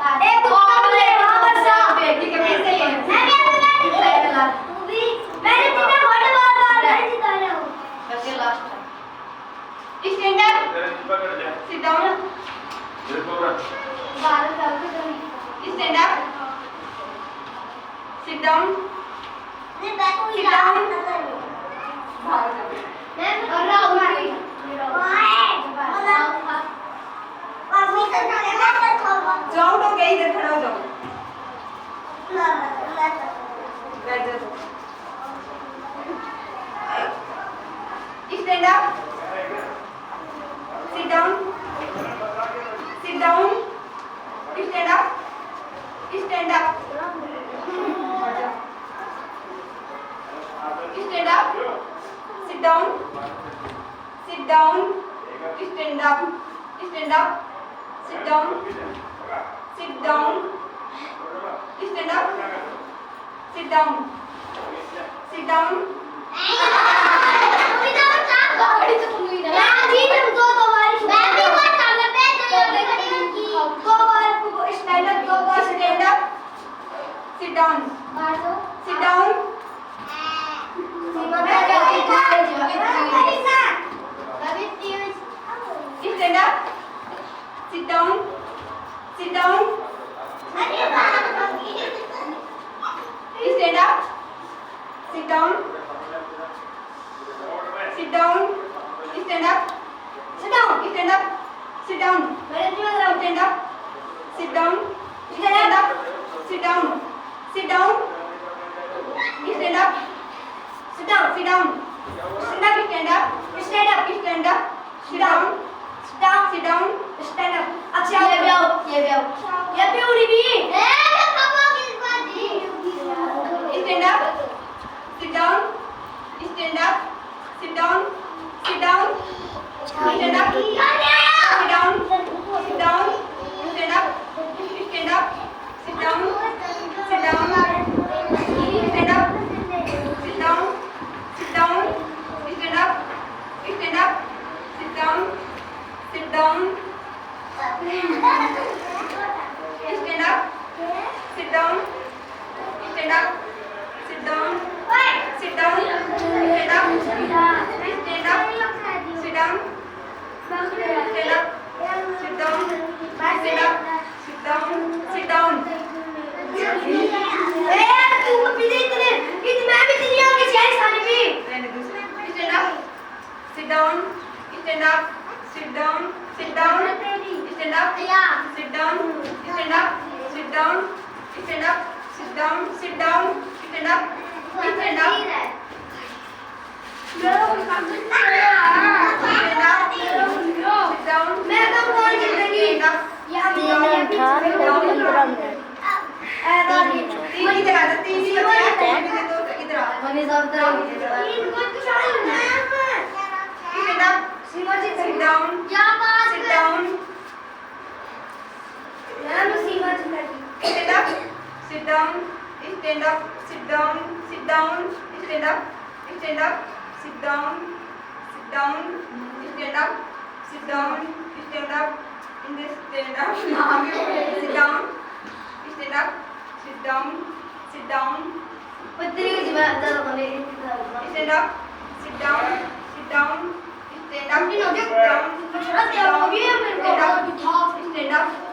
एक उत्तर ले वर्षा ठीक है कैसे ले मैंने तीन वर्ड बार नहीं जिताया हूं बस ये लास्ट है stand up sit down stand up sit down मैं बैक हो गया मैं कर रहा हूं जाओ तो गई इधर खड़ा हो जाओ बैठ जाओ stand up sit down stand up stand up stand up sit down stand up stand up sit down stand up stand up sit down गाड़ी तो तुम ही ना जी तुम दो बार मैं भी बात कर लेते हैं दो बार स्टैंड अप दो बार स्टैंड अप sit down मार दो sit down stand up sit down stand up sit down stand up stand up stand up sit down stand up sit down stand up sit down sit down stand up sit down stand up stand up stand up stand up sit down sit down stand up अच्छा ये भी उड़ी भी stand up sit down stand up sit down sit down stand up sit down sit down stand up stand up sit down sit down stand up sit down sit down stand up stand up sit down sit down stand up sit down stand up sit down sit down stand up stand up sit down stand up sit down stand up sit down sit down ए तू पीछे इतने मैं भी तेरी आगे जाए सारी भी stand up sit down stand up sit down stand up sit down stand up stand up sit down stand up stand up sit down मैं तो कौन जीतेगी यहाँ पे तीन इधर आ तीन इधर आ मनी सब तरह stand up sit down sit down stand up stand up sit down stand up sit down stand up sit down stand up sit down in this stand up sit down पत्नी की जीवन ज़्यादा बने stand up sit down stand up stand up